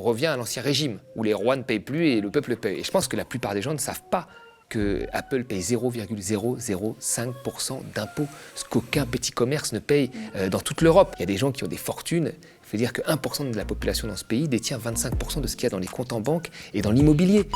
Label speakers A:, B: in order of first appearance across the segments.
A: revient à l'ancien régime, où les rois ne payent plus et le peuple paye. Et je pense que la plupart des gens ne savent pas que Apple paye 0,005% d'impôts, ce qu'aucun petit commerce ne paye dans toute l'Europe. Il y a des gens qui ont des fortunes. Il faut dire que 1% de la population dans ce pays détient 25% de ce qu'il y a dans les comptes en banque et dans l'immobilier.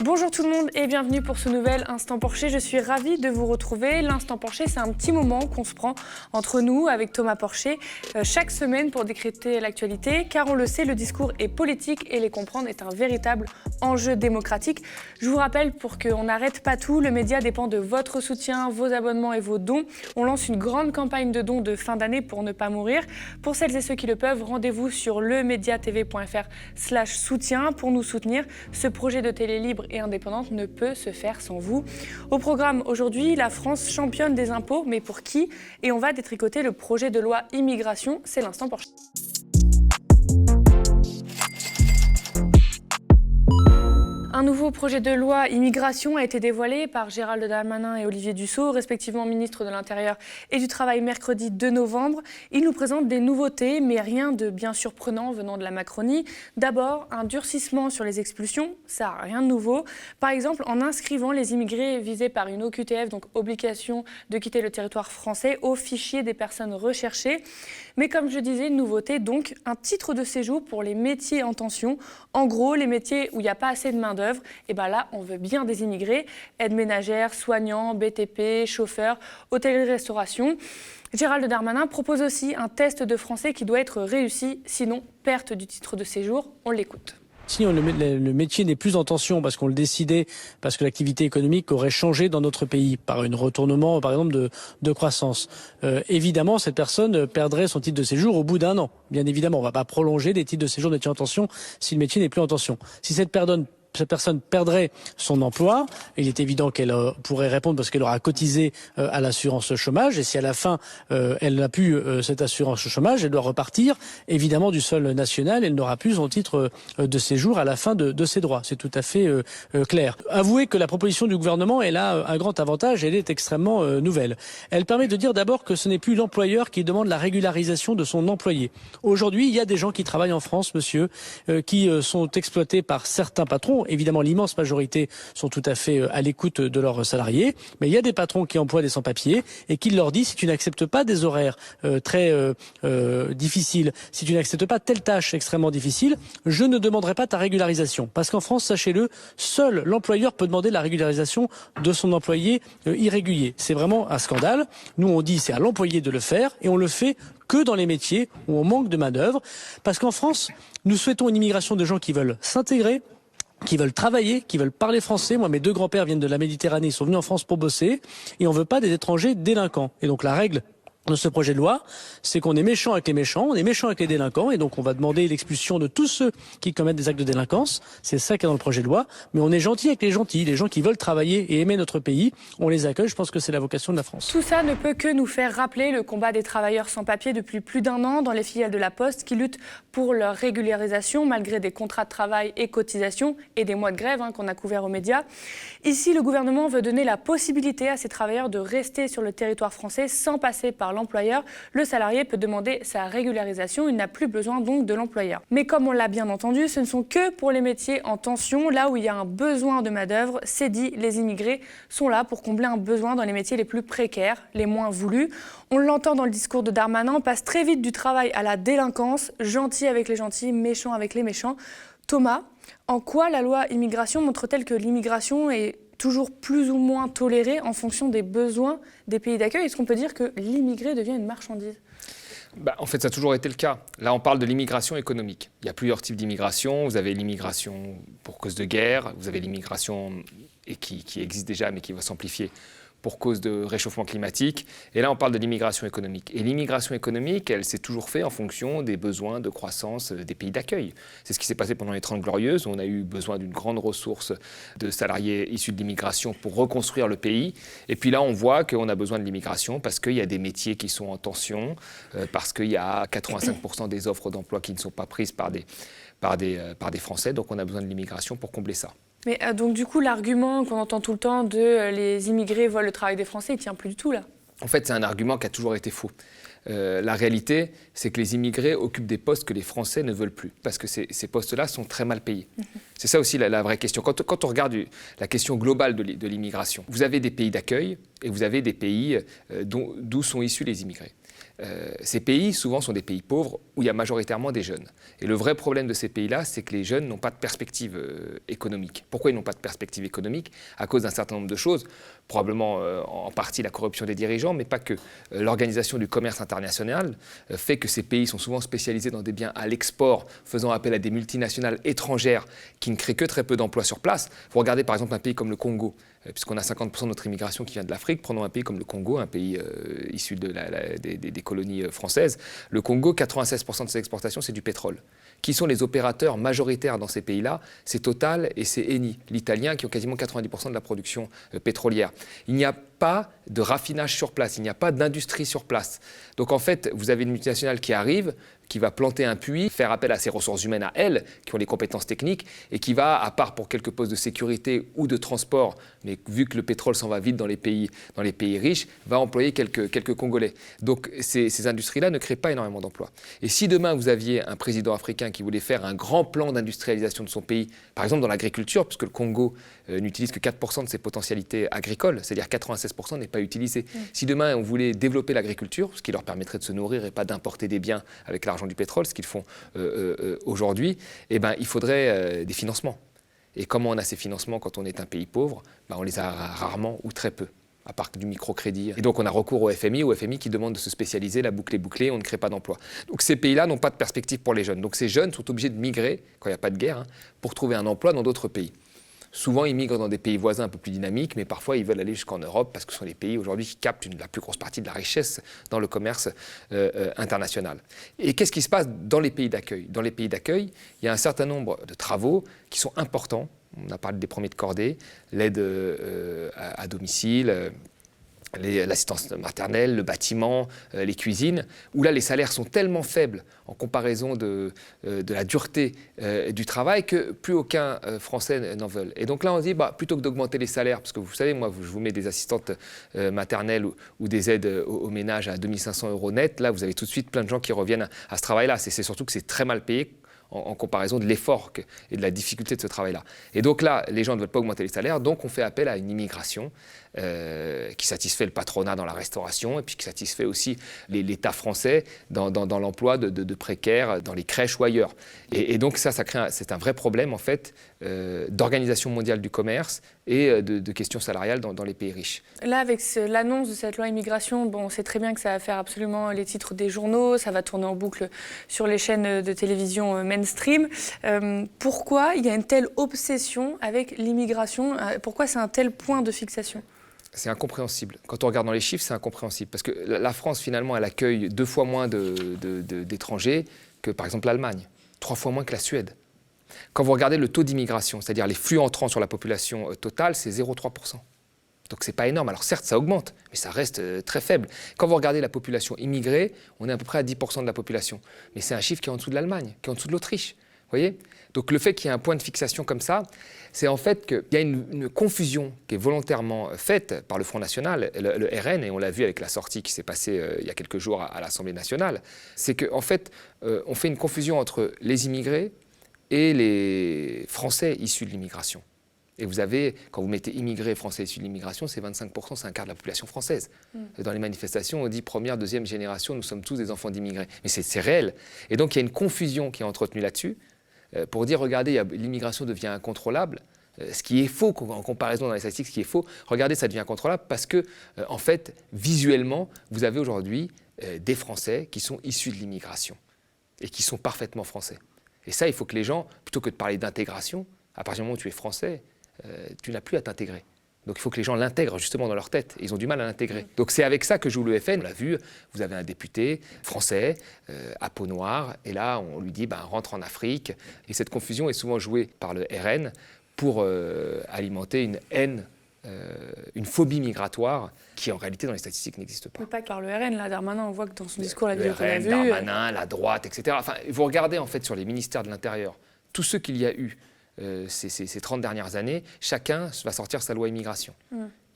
B: Bonjour tout le monde et bienvenue pour ce nouvel Instant Porcher. Je suis ravie de vous retrouver. L'Instant Porcher, c'est un petit moment qu'on se prend entre nous avec Thomas Porcher chaque semaine pour décrypter l'actualité. Car on le sait, le discours est politique et les comprendre est un véritable enjeu démocratique. Je vous rappelle, pour qu'on n'arrête pas tout, le média dépend de votre soutien, vos abonnements et vos dons. On lance une grande campagne de dons de fin d'année pour ne pas mourir. Pour celles et ceux qui le peuvent, rendez-vous sur lemediatv.fr/soutien pour nous soutenir. Ce projet de télé libre et indépendante ne peut se faire sans vous. Au programme aujourd'hui, la France championne des impôts, mais pour qui? Et on va détricoter le projet de loi immigration. C'est l'Instant Porcher. Un nouveau projet de loi immigration a été dévoilé par Gérald Darmanin et Olivier Dussopt, respectivement ministres de l'Intérieur et du Travail, mercredi 2 novembre. Ils nous présentent des nouveautés, mais rien de bien surprenant venant de la Macronie. D'abord, un durcissement sur les expulsions, ça rien de nouveau. Par exemple, en inscrivant les immigrés visés par une OQTF, donc obligation de quitter le territoire français, au fichier des personnes recherchées. Mais comme je disais, une nouveauté, donc un titre de séjour pour les métiers en tension. En gros, les métiers où il n'y a pas assez de main-d'œuvre. Et bien là, on veut bien des immigrés, aides ménagères, soignants, BTP, chauffeurs, hôtellerie-restauration. Gérald Darmanin propose aussi un test de français qui doit être réussi, sinon perte du titre de séjour. On l'écoute.
C: Si le métier n'est plus en tension parce qu'on le décidait, parce que l'activité économique aurait changé dans notre pays par un retournement, par exemple, de croissance, évidemment, cette personne perdrait son titre de séjour au bout d'un an. Bien évidemment, on ne va pas prolonger des titres de séjour de métier en tension si le métier n'est plus en tension. Si cette personne perdrait son emploi, il est évident qu'elle pourrait répondre parce qu'elle aura cotisé à l'assurance chômage, et si à la fin elle n'a plus cette assurance chômage, elle doit repartir évidemment du sol national, elle n'aura plus son titre de séjour à la fin de ses droits. C'est tout à fait clair. Avouez que la proposition du gouvernement, elle a un grand avantage, elle est extrêmement nouvelle. Elle permet de dire d'abord que ce n'est plus l'employeur qui demande la régularisation de son employé. Aujourd'hui, il y a des gens qui travaillent en France, monsieur, qui sont exploités par certains patrons. Évidemment, l'immense majorité sont tout à fait à l'écoute de leurs salariés, mais il y a des patrons qui emploient des sans-papiers et qui leur disent: si tu n'acceptes pas des horaires très difficiles, si tu n'acceptes pas telle tâche extrêmement difficile, je ne demanderai pas ta régularisation. Parce qu'en France, sachez-le, seul l'employeur peut demander la régularisation de son employé irrégulier. C'est vraiment un scandale. Nous, on dit c'est à l'employé de le faire, et on le fait que dans les métiers où on manque de main-d'œuvre. Parce qu'en France, nous souhaitons une immigration de gens qui veulent s'intégrer, qui veulent travailler, qui veulent parler français. Moi, mes deux grands-pères viennent de la Méditerranée, ils sont venus en France pour bosser, et on veut pas des étrangers délinquants. Et donc la règle de ce projet de loi, c'est qu'on est méchant avec les méchants, on est méchant avec les délinquants, et donc on va demander l'expulsion de tous ceux qui commettent des actes de délinquance. C'est ça qu'il y a dans le projet de loi. Mais on est gentil avec les gentils, les gens qui veulent travailler et aimer notre pays, on les accueille. Je pense que c'est la vocation de la France.
B: Tout ça ne peut que nous faire rappeler le combat des travailleurs sans papier depuis plus d'un an dans les filiales de la Poste qui luttent pour leur régularisation malgré des contrats de travail et cotisations et des mois de grève qu'on a couverts aux médias. Ici, le gouvernement veut donner la possibilité à ces travailleurs de rester sur le territoire français sans passer par l'employeur. Le salarié peut demander sa régularisation, il n'a plus besoin donc de l'employeur. Mais comme on l'a bien entendu, ce ne sont que pour les métiers en tension, là où il y a un besoin de main-d'œuvre. C'est dit, les immigrés sont là pour combler un besoin dans les métiers les plus précaires, les moins voulus. On l'entend dans le discours de Darmanin, on passe très vite du travail à la délinquance, gentil avec les gentils, méchant avec les méchants. Thomas, en quoi la loi immigration montre-t-elle que l'immigration est toujours plus ou moins tolérée en fonction des besoins des pays d'accueil? Est-ce qu'on peut dire que l'immigré devient une marchandise?
A: En fait, ça a toujours été le cas. Là, on parle de l'immigration économique. Il y a plusieurs types d'immigration. Vous avez l'immigration pour cause de guerre, vous avez l'immigration qui existe déjà mais qui va s'amplifier pour cause de réchauffement climatique. Et là, on parle de l'immigration économique. Et l'immigration économique, elle s'est toujours faite en fonction des besoins de croissance des pays d'accueil. C'est ce qui s'est passé pendant les 30 Glorieuses. On a eu besoin d'une grande ressource de salariés issus de l'immigration pour reconstruire le pays. Et puis là, on voit qu'on a besoin de l'immigration parce qu'il y a des métiers qui sont en tension, parce qu'il y a 85% des offres d'emploi qui ne sont pas prises par des Français. Donc on a besoin de l'immigration pour combler ça.
B: Mais donc du coup, l'argument qu'on entend tout le temps de les immigrés volent le travail des Français, il ne tient plus du tout là.
A: En fait, c'est un argument qui a toujours été faux. La réalité, c'est que les immigrés occupent des postes que les Français ne veulent plus, parce que ces postes-là sont très mal payés. C'est ça aussi la vraie question. Quand on regarde la question globale de l'immigration, vous avez des pays d'accueil et vous avez des pays d'où sont issus les immigrés. Ces pays, souvent, sont des pays pauvres où il y a majoritairement des jeunes. Et le vrai problème de ces pays-là, c'est que les jeunes n'ont pas de perspective économique. Pourquoi ils n'ont pas de perspective économique? À cause d'un certain nombre de choses. Probablement en partie la corruption des dirigeants, mais pas que. L'organisation du commerce international fait que ces pays sont souvent spécialisés dans des biens à l'export, faisant appel à des multinationales étrangères qui ne créent que très peu d'emplois sur place. Vous regardez par exemple un pays comme le Congo, puisqu'on a 50% de notre immigration qui vient de l'Afrique. Prenons un pays comme le Congo, un pays issu des colonies françaises. Le Congo, 96% de ses exportations, c'est du pétrole. Qui sont les opérateurs majoritaires dans ces pays-là? C'est Total et c'est Eni, l'italien, qui ont quasiment 90% de la production pétrolière. Il n'y a pas de raffinage sur place, il n'y a pas d'industrie sur place. Donc en fait, vous avez une multinationale qui arrive, qui va planter un puits, faire appel à ses ressources humaines à elles, qui ont les compétences techniques, et qui va, à part pour quelques postes de sécurité ou de transport, mais vu que le pétrole s'en va vite dans les pays riches, va employer quelques Congolais. Donc ces industries-là ne créent pas énormément d'emplois. Et si demain vous aviez un président africain qui voulait faire un grand plan d'industrialisation de son pays, par exemple dans l'agriculture, puisque le Congo n'utilise que 4% de ses potentialités agricoles, c'est-à-dire 96% n'est pas utilisé. Si demain on voulait développer l'agriculture, ce qui leur permettrait de se nourrir et pas d'importer des biens avec l'argent du pétrole, ce qu'ils font aujourd'hui, eh ben, il faudrait des financements. Et comment on a ces financements quand on est un pays pauvre? Ben, on les a rarement ou très peu, à part du microcrédit. Et donc on a recours au FMI qui demande de se spécialiser, la boucle est bouclée, on ne crée pas d'emploi. Donc ces pays-là n'ont pas de perspective pour les jeunes. Donc ces jeunes sont obligés de migrer, quand il n'y a pas de guerre, pour trouver un emploi dans d'autres pays. Souvent, ils migrent dans des pays voisins un peu plus dynamiques, mais parfois, ils veulent aller jusqu'en Europe parce que ce sont les pays aujourd'hui qui captent la plus grosse partie de la richesse dans le commerce international. Et qu'est-ce qui se passe dans les pays d'accueil? Dans les pays d'accueil, il y a un certain nombre de travaux qui sont importants. On a parlé des premiers de cordée, l'aide à domicile, l'assistance maternelle, le bâtiment, les cuisines, où là les salaires sont tellement faibles en comparaison de la dureté du travail que plus aucun Français n'en veut. Et donc là on se dit, plutôt que d'augmenter les salaires, parce que vous savez, moi je vous mets des assistantes maternelles ou des aides au ménage à 2500 € net, là vous avez tout de suite plein de gens qui reviennent à ce travail-là. C'est surtout que c'est très mal payé en comparaison de l'effort et de la difficulté de ce travail-là. Et donc là, les gens ne veulent pas augmenter les salaires, donc on fait appel à une immigration qui satisfait le patronat dans la restauration et puis qui satisfait aussi l'État français dans l'emploi de précaires dans les crèches ou ailleurs. Et donc ça crée c'est un vrai problème en fait d'organisation mondiale du commerce et de questions salariales dans les pays riches.
B: Là, avec l'annonce de cette loi immigration, on sait très bien que ça va faire absolument les titres des journaux, ça va tourner en boucle sur les chaînes de télévision mainstream. Pourquoi il y a une telle obsession avec l'immigration? Pourquoi c'est un tel point de fixation?
A: C'est incompréhensible. Quand on regarde dans les chiffres, c'est incompréhensible. Parce que la France, finalement, elle accueille 2 fois moins d'étrangers que, par exemple, l'Allemagne. 3 fois moins que la Suède. Quand vous regardez le taux d'immigration, c'est-à-dire les flux entrants sur la population totale, c'est 0,3%. Donc c'est pas énorme. Alors certes, ça augmente, mais ça reste très faible. Quand vous regardez la population immigrée, on est à peu près à 10% de la population. Mais c'est un chiffre qui est en dessous de l'Allemagne, qui est en dessous de l'Autriche. Vous voyez? Donc le fait qu'il y ait un point de fixation comme ça, c'est en fait qu'il y a une confusion qui est volontairement faite par le Front National, le RN, et on l'a vu avec la sortie qui s'est passée il y a quelques jours à l'Assemblée nationale, c'est qu'en fait, on fait une confusion entre les immigrés et les Français issus de l'immigration. Et vous avez, quand vous mettez immigrés français issus de l'immigration, c'est 25%, c'est un quart de la population française. Dans les manifestations, on dit première, deuxième génération, nous sommes tous des enfants d'immigrés. Mais c'est réel. Et donc il y a une confusion qui est entretenue là-dessus pour dire, regardez, l'immigration devient incontrôlable. Ce qui est faux en comparaison dans les statistiques, ce qui est faux, regardez, ça devient incontrôlable parce que, en fait, visuellement, vous avez aujourd'hui des Français qui sont issus de l'immigration et qui sont parfaitement français. Et ça, il faut que les gens, plutôt que de parler d'intégration, à partir du moment où tu es français, tu n'as plus à t'intégrer. Donc il faut que les gens l'intègrent justement dans leur tête. Et ils ont du mal à l'intégrer. Donc c'est avec ça que joue le FN. On l'a vu, vous avez un député français à peau noire. Et là, on lui dit, rentre en Afrique. Et cette confusion est souvent jouée par le RN pour alimenter une haine, une phobie migratoire qui en réalité dans les statistiques n'existe pas.
B: Mais pas par le RN, là, Darmanin, on voit que dans son discours, la vidéo qu'on a
A: vue... Darmanin, la droite, etc. Enfin, vous regardez en fait sur les ministères de l'Intérieur, tous ceux qu'il y a eu ces 30 dernières années, chacun va sortir sa loi immigration,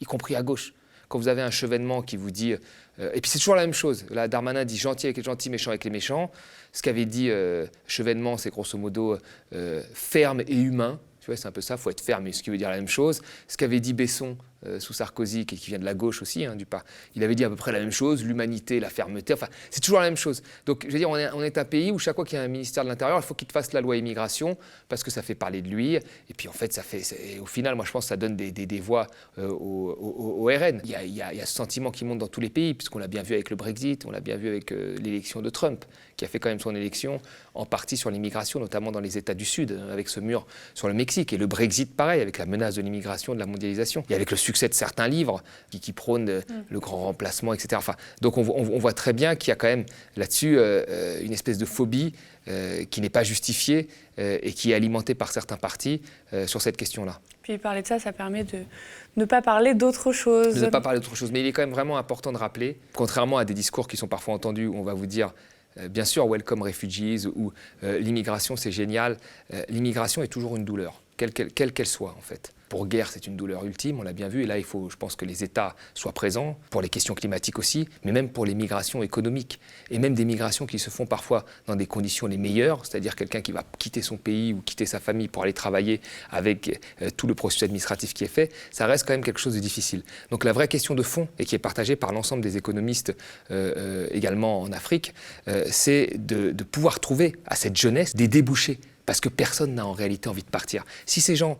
A: y compris à gauche. Quand vous avez un Chevènement qui vous dit... et puis c'est toujours la même chose. Là, Darmanin dit gentil avec les gentils, méchant avec les méchants. Ce qu'avait dit Chevènement, c'est grosso modo ferme et humain. Tu vois, c'est un peu ça, il faut être ferme, ce qui veut dire la même chose. Ce qu'avait dit Besson sous Sarkozy, qui vient de la gauche aussi, il avait dit à peu près la même chose, l'humanité, la fermeté, enfin, c'est toujours la même chose. Donc, je veux dire, on est un pays où chaque fois qu'il y a un ministère de l'Intérieur, il faut qu'il fasse la loi immigration, parce que ça fait parler de lui. Et puis, en fait, au final, moi, je pense que ça donne des voix au RN. Il y a ce sentiment qui monte dans tous les pays, puisqu'on l'a bien vu avec le Brexit, on l'a bien vu avec l'élection de Trump, qui a fait quand même son élection en partie sur l'immigration, notamment dans les États du Sud, avec ce mur sur le Mexique. Et le Brexit, pareil, avec la menace de l'immigration, de la mondialisation. Et avec le succès de certains livres qui prônent le grand remplacement, etc. Enfin, donc on voit très bien qu'il y a quand même là-dessus une espèce de phobie qui n'est pas justifiée et qui est alimentée par certains partis sur cette question-là.
B: Puis parler de ça, ça permet de ne pas parler d'autre chose.
A: De ne pas parler d'autre chose. Mais il est quand même vraiment important de rappeler, contrairement à des discours qui sont parfois entendus où on va vous dire bien sûr, welcome refugees ou l'immigration, c'est génial. L'immigration est toujours une douleur, quelle qu'elle soit en fait. Pour guerre, c'est une douleur ultime, on l'a bien vu. Et là, il faut, je pense, que les États soient présents, pour les questions climatiques aussi, mais même pour les migrations économiques. Et même des migrations qui se font parfois dans des conditions les meilleures, c'est-à-dire quelqu'un qui va quitter son pays ou quitter sa famille pour aller travailler avec tout le processus administratif qui est fait, ça reste quand même quelque chose de difficile. Donc la vraie question de fond, et qui est partagée par l'ensemble des économistes également en Afrique, c'est de pouvoir trouver à cette jeunesse des débouchés, parce que personne n'a en réalité envie de partir. Si ces gens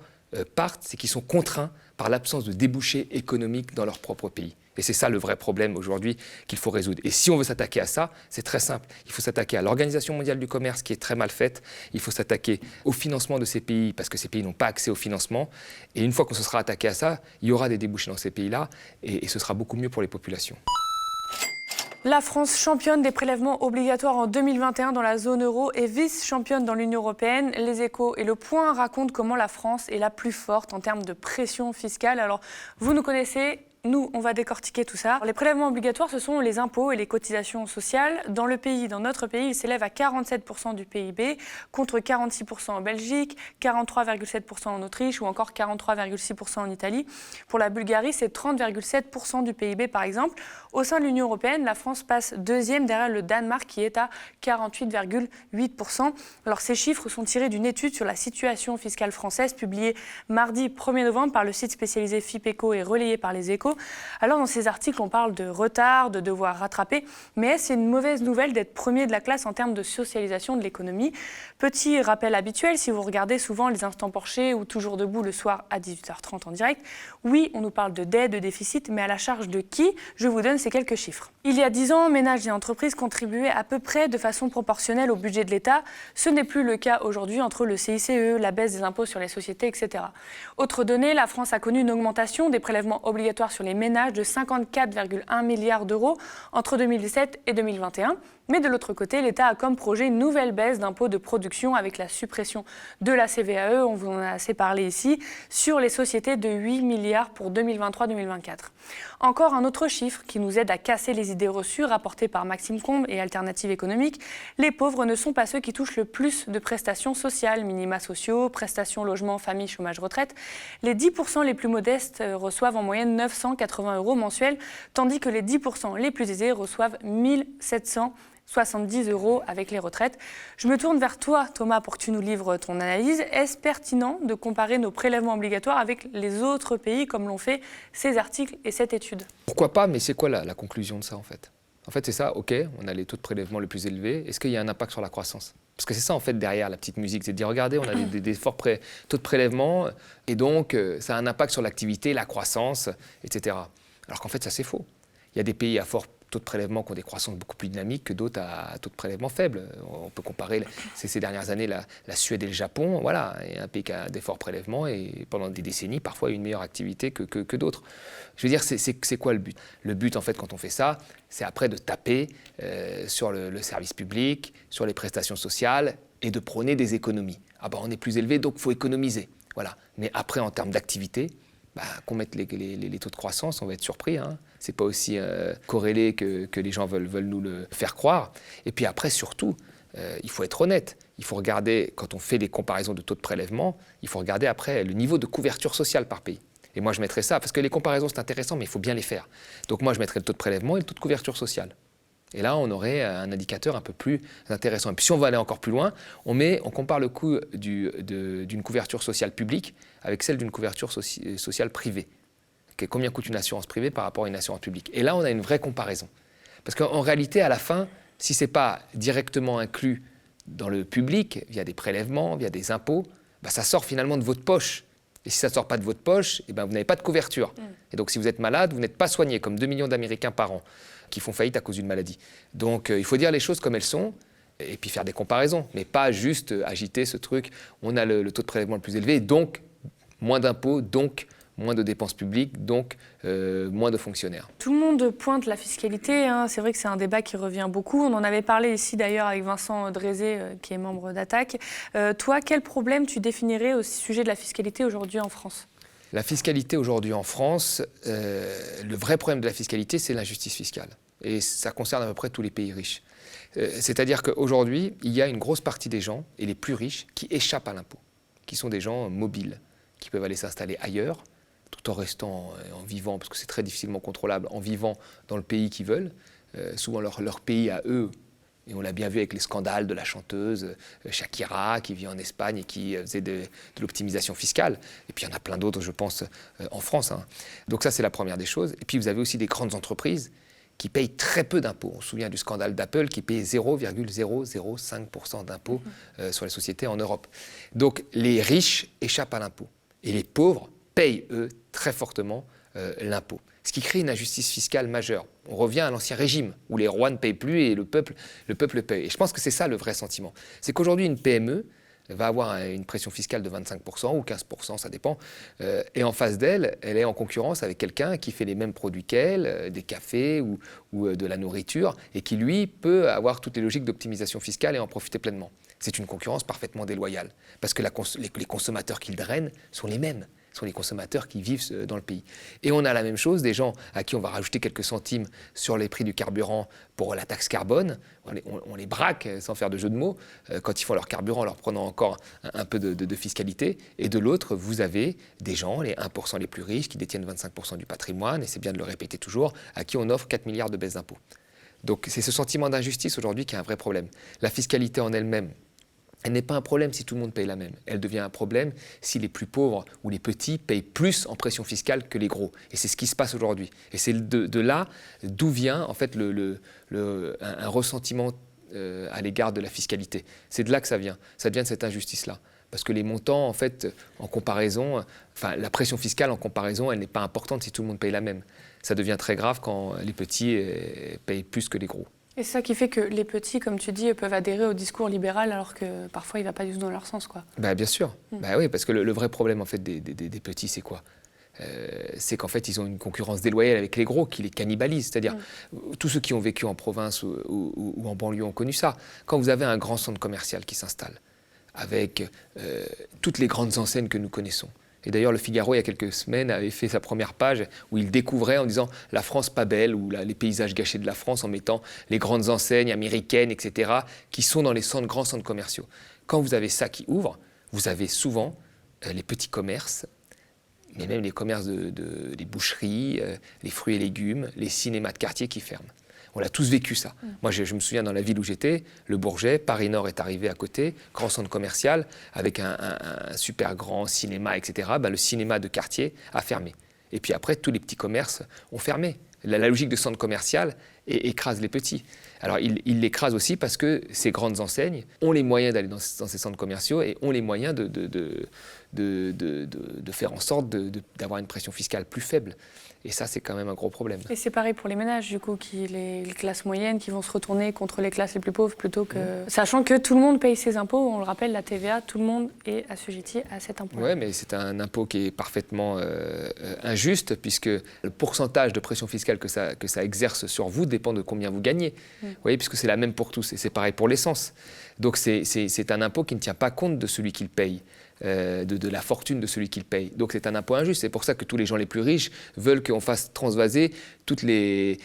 A: partent, c'est qu'ils sont contraints par l'absence de débouchés économiques dans leur propre pays. Et c'est ça le vrai problème aujourd'hui qu'il faut résoudre. Et si on veut s'attaquer à ça, c'est très simple. Il faut s'attaquer à l'Organisation mondiale du commerce qui est très mal faite. Il faut s'attaquer au financement de ces pays parce que ces pays n'ont pas accès au financement. Et une fois qu'on se sera attaqué à ça, il y aura des débouchés dans ces pays-là et ce sera beaucoup mieux pour les populations.
B: La France, championne des prélèvements obligatoires en 2021 dans la zone euro et vice-championne dans l'Union européenne. Les Échos et Le Point racontent comment la France est la plus forte en termes de pression fiscale. Alors, vous nous connaissez. Nous, on va décortiquer tout ça. Les prélèvements obligatoires, ce sont les impôts et les cotisations sociales. Dans notre pays, ils s'élèvent à 47% du PIB, contre 46% en Belgique, 43,7% en Autriche ou encore 43,6% en Italie. Pour la Bulgarie, c'est 30,7% du PIB par exemple. Au sein de l'Union européenne, la France passe deuxième derrière le Danemark qui est à 48,8%. Alors ces chiffres sont tirés d'une étude sur la situation fiscale française publiée mardi 1er novembre par le site spécialisé FIPECO et relayé par les Échos. Alors dans ces articles, on parle de retard, de devoir rattraper, mais c'est une mauvaise nouvelle d'être premier de la classe en termes de socialisation de l'économie. Petit rappel habituel, si vous regardez souvent les instants Porcher ou Toujours debout le soir à 18h30 en direct, oui, on nous parle de dette, de déficit, mais à la charge de qui? Je vous donne ces quelques chiffres. Il y a 10 ans, ménages et entreprises contribuaient à peu près de façon proportionnelle au budget de l'État. Ce n'est plus le cas aujourd'hui entre le CICE, la baisse des impôts sur les sociétés, etc. Autre donnée, la France a connu une augmentation des prélèvements obligatoires sur les ménages de 54,1 milliards d'euros entre 2017 et 2021. Mais de l'autre côté, l'État a comme projet une nouvelle baisse d'impôts de production avec la suppression de la CVAE, on vous en a assez parlé ici, sur les sociétés de 8 milliards pour 2023-2024. Encore un autre chiffre qui nous aide à casser les idées reçues rapportées par Maxime Combe et Alternative économique. Les pauvres ne sont pas ceux qui touchent le plus de prestations sociales, minima sociaux, prestations logement, famille, chômage, retraite. Les 10% les plus modestes reçoivent en moyenne 980 € mensuels, tandis que les 10% les plus aisés reçoivent 1770 € avec les retraites. Je me tourne vers toi, Thomas, pour que tu nous livres ton analyse. Est-ce pertinent de comparer nos prélèvements obligatoires avec les autres pays, comme l'ont fait ces articles et cette étude?
A: Pourquoi pas, mais c'est quoi la conclusion de ça en fait? En fait, c'est ça, ok, on a les taux de prélèvement les plus élevés. Est-ce qu'il y a un impact sur la croissance? Parce que c'est ça en fait derrière la petite musique, c'est de dire regardez, on a des forts taux de prélèvement et donc ça a un impact sur l'activité, la croissance, etc. Alors qu'en fait, ça c'est faux. Il y a des pays à fort taux de prélèvement qui ont des croissances beaucoup plus dynamiques que d'autres à taux de prélèvement faible. On peut comparer ces dernières années la Suède et le Japon. Voilà, il y a un pays qui a des forts prélèvements et pendant des décennies, parfois une meilleure activité que d'autres. Je veux dire, c'est quoi le but? Le but, en fait, quand on fait ça, c'est après de taper sur le service public, sur les prestations sociales et de prôner des économies. Ah ben, on est plus élevé, donc il faut économiser. Voilà. Mais après, en termes d'activité, qu'on mette les taux de croissance, on va être surpris. Hein. Ce n'est pas aussi corrélé que les gens veulent nous le faire croire. Et puis après, surtout, il faut être honnête. Il faut regarder, quand on fait des comparaisons de taux de prélèvement, il faut regarder après le niveau de couverture sociale par pays. Et moi, je mettrais ça, parce que les comparaisons, c'est intéressant, mais il faut bien les faire. Donc moi, je mettrais le taux de prélèvement et le taux de couverture sociale. Et là, on aurait un indicateur un peu plus intéressant. Et puis si on va aller encore plus loin, on compare le coût d'une couverture sociale publique avec celle d'une couverture sociale privée. Combien coûte une assurance privée par rapport à une assurance publique? Et là, on a une vraie comparaison. Parce qu'en réalité, à la fin, si ce n'est pas directement inclus dans le public, via des prélèvements, via des impôts, ça sort finalement de votre poche. Et si ça ne sort pas de votre poche, vous n'avez pas de couverture. Et donc si vous êtes malade, vous n'êtes pas soigné, comme 2 millions d'Américains par an qui font faillite à cause d'une maladie. Donc il faut dire les choses comme elles sont et puis faire des comparaisons, mais pas juste agiter ce truc. On a le taux de prélèvement le plus élevé, donc moins d'impôts, donc moins de dépenses publiques, donc moins de fonctionnaires.
B: Tout le monde pointe la fiscalité, hein. C'est vrai que c'est un débat qui revient beaucoup. On en avait parlé ici d'ailleurs avec Vincent Drézé, qui est membre d'Attaque. Toi, quel problème tu définirais au sujet de la fiscalité aujourd'hui en France ?
A: La fiscalité aujourd'hui en France, le vrai problème de la fiscalité, c'est l'injustice fiscale. Et ça concerne à peu près tous les pays riches. C'est-à-dire qu'aujourd'hui, il y a une grosse partie des gens, et les plus riches, qui échappent à l'impôt, qui sont des gens mobiles, qui peuvent aller s'installer ailleurs, tout en restant, en vivant, parce que c'est très difficilement contrôlable, en vivant dans le pays qu'ils veulent, souvent leur pays à eux. Et on l'a bien vu avec les scandales de la chanteuse Shakira, qui vit en Espagne et qui faisait de l'optimisation fiscale. Et puis il y en a plein d'autres, je pense, en France. Hein. Donc ça, c'est la première des choses. Et puis vous avez aussi des grandes entreprises qui payent très peu d'impôts. On se souvient du scandale d'Apple qui payait 0,005% d'impôts sur les sociétés en Europe. Donc les riches échappent à l'impôt. Et les pauvres payent, eux, très fortement l'impôt. Ce qui crée une injustice fiscale majeure. On revient à l'ancien régime, où les rois ne payent plus et le peuple paye. Et je pense que c'est ça le vrai sentiment. C'est qu'aujourd'hui, une PME va avoir une pression fiscale de 25% ou 15%, ça dépend. Et en face d'elle, elle est en concurrence avec quelqu'un qui fait les mêmes produits qu'elle, des cafés ou de la nourriture, et qui, lui, peut avoir toutes les logiques d'optimisation fiscale et en profiter pleinement. C'est une concurrence parfaitement déloyale, parce que les consommateurs qu'ils drainent sont les mêmes. Sont les consommateurs qui vivent dans le pays. Et on a la même chose, des gens à qui on va rajouter quelques centimes sur les prix du carburant pour la taxe carbone. On les braque, sans faire de jeu de mots, quand ils font leur carburant en leur prenant encore un peu de fiscalité. Et de l'autre, vous avez des gens, les 1% les plus riches, qui détiennent 25% du patrimoine, et c'est bien de le répéter toujours, à qui on offre 4 milliards de baisse d'impôts. Donc c'est ce sentiment d'injustice aujourd'hui qui est un vrai problème. La fiscalité en elle-même, elle n'est pas un problème si tout le monde paye la même. Elle devient un problème si les plus pauvres ou les petits payent plus en pression fiscale que les gros. Et c'est ce qui se passe aujourd'hui. Et c'est de là d'où vient en fait un ressentiment à l'égard de la fiscalité. C'est de là que ça vient. Ça vient de cette injustice-là. Parce que les montants, en fait, en comparaison, la pression fiscale en comparaison, elle n'est pas importante si tout le monde paye la même. Ça devient très grave quand les petits payent plus que les gros.
B: Et c'est ça qui fait que les petits, comme tu dis, peuvent adhérer au discours libéral alors que parfois il ne va pas du tout dans leur sens, quoi.
A: Bien sûr. Oui, parce que le vrai problème en fait, des petits, c'est quoi ? C'est qu'en fait, ils ont une concurrence déloyale avec les gros qui les cannibalisent. C'est-à-dire, tous ceux qui ont vécu en province ou en banlieue ont connu ça. Quand vous avez un grand centre commercial qui s'installe, avec toutes les grandes enseignes que nous connaissons, et d'ailleurs, Le Figaro, il y a quelques semaines, avait fait sa première page où il découvrait en disant « La France pas belle » ou les paysages gâchés de la France en mettant les grandes enseignes américaines, etc., qui sont dans les grands centres commerciaux. Quand vous avez ça qui ouvre, vous avez souvent les petits commerces, mais même les commerces les boucheries, les fruits et légumes, les cinémas de quartier qui ferment. On a tous vécu ça. Moi, je me souviens dans la ville où j'étais, le Bourget, Paris-Nord est arrivé à côté, grand centre commercial, avec un super grand cinéma, etc. Le cinéma de quartier a fermé. Et puis après, tous les petits commerces ont fermé. La logique de centre commercial écrase les petits. Alors, il l'écrase aussi parce que ces grandes enseignes ont les moyens d'aller dans ces centres commerciaux et ont les moyens de faire en sorte d'avoir une pression fiscale plus faible. Et ça, c'est quand même un gros problème.
B: Et c'est pareil pour les ménages, du coup, les classes moyennes qui vont se retourner contre les classes les plus pauvres plutôt que... Sachant que tout le monde paye ses impôts, on le rappelle, la TVA, tout le monde est assujetti à cet impôt.
A: Oui, mais c'est un impôt qui est parfaitement injuste puisque le pourcentage de pression fiscale que ça exerce sur vous dépend de combien vous gagnez. Vous voyez, puisque c'est la même pour tous, et c'est pareil pour l'essence. Donc c'est un impôt qui ne tient pas compte de celui qui le paye. De la fortune de celui qui le paye. Donc c'est un impôt injuste. C'est pour ça que tous les gens les plus riches veulent qu'on fasse transvaser toutes les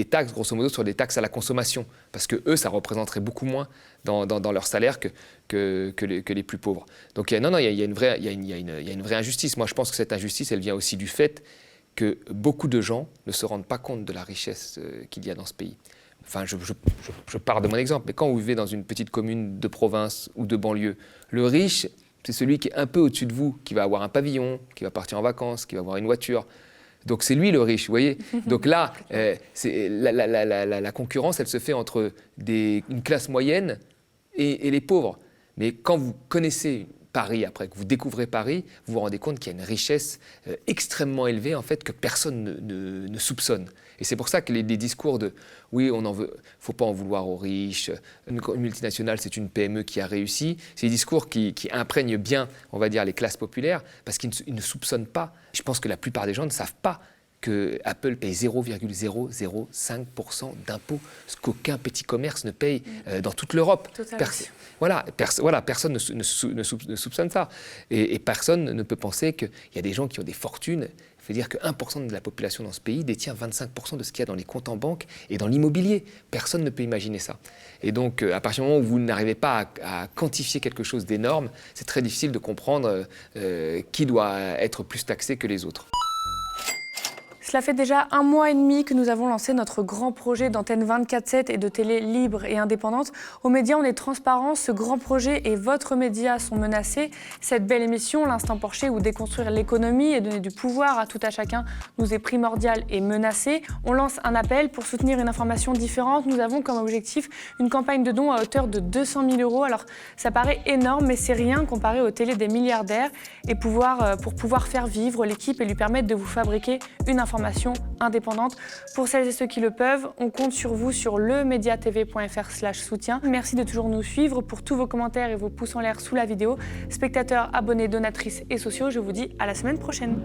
A: taxes, grosso modo, sur des taxes à la consommation. Parce que eux, ça représenterait beaucoup moins dans leur salaire que les plus pauvres. Donc il y a une vraie injustice. Moi, je pense que cette injustice, elle vient aussi du fait que beaucoup de gens ne se rendent pas compte de la richesse qu'il y a dans ce pays. Enfin, je pars de mon exemple, mais quand vous vivez dans une petite commune de province ou de banlieue, le riche, c'est celui qui est un peu au-dessus de vous, qui va avoir un pavillon, qui va partir en vacances, qui va avoir une voiture. Donc c'est lui le riche, vous voyez. Donc là, la concurrence, elle se fait entre une classe moyenne et les pauvres. Mais quand vous connaissez Paris, après que vous découvrez Paris, vous vous rendez compte qu'il y a une richesse extrêmement élevée, en fait, que personne ne soupçonne. Et c'est pour ça que les discours de « oui, on en veut, faut pas en vouloir aux riches, une multinationale, c'est une PME qui a réussi », c'est des discours qui imprègnent bien, on va dire, les classes populaires, parce qu'ils ne soupçonnent pas. Je pense que la plupart des gens ne savent pas que Apple paye 0,005% d'impôts, ce qu'aucun petit commerce ne paye dans toute l'Europe. Personne ne soupçonne ça. Et personne ne peut penser qu'il y a des gens qui ont des fortunes. Il faut dire que 1% de la population dans ce pays détient 25% de ce qu'il y a dans les comptes en banque et dans l'immobilier. Personne ne peut imaginer ça. Et donc, à partir du moment où vous n'arrivez pas à quantifier quelque chose d'énorme, c'est très difficile de comprendre qui doit être plus taxé que les autres.
B: Cela fait déjà 1 mois et demi que nous avons lancé notre grand projet d'antenne 24/7 et de télé libre et indépendante. Aux médias, on est transparent. Ce grand projet et votre média sont menacés. Cette belle émission, l'Instant Porcher, où déconstruire l'économie et donner du pouvoir à tout à chacun, nous est primordial et menacé. On lance un appel pour soutenir une information différente. Nous avons comme objectif une campagne de dons à hauteur de 200 000 €. Alors, ça paraît énorme, mais c'est rien comparé aux télés des milliardaires. Et pour pouvoir faire vivre l'équipe et lui permettre de vous fabriquer une information indépendante. Pour celles et ceux qui le peuvent, on compte sur vous sur lemediatv.fr/soutien. Merci de toujours nous suivre. Pour tous vos commentaires et vos pouces en l'air sous la vidéo, spectateurs, abonnés, donatrices et sociaux, je vous dis à la semaine prochaine.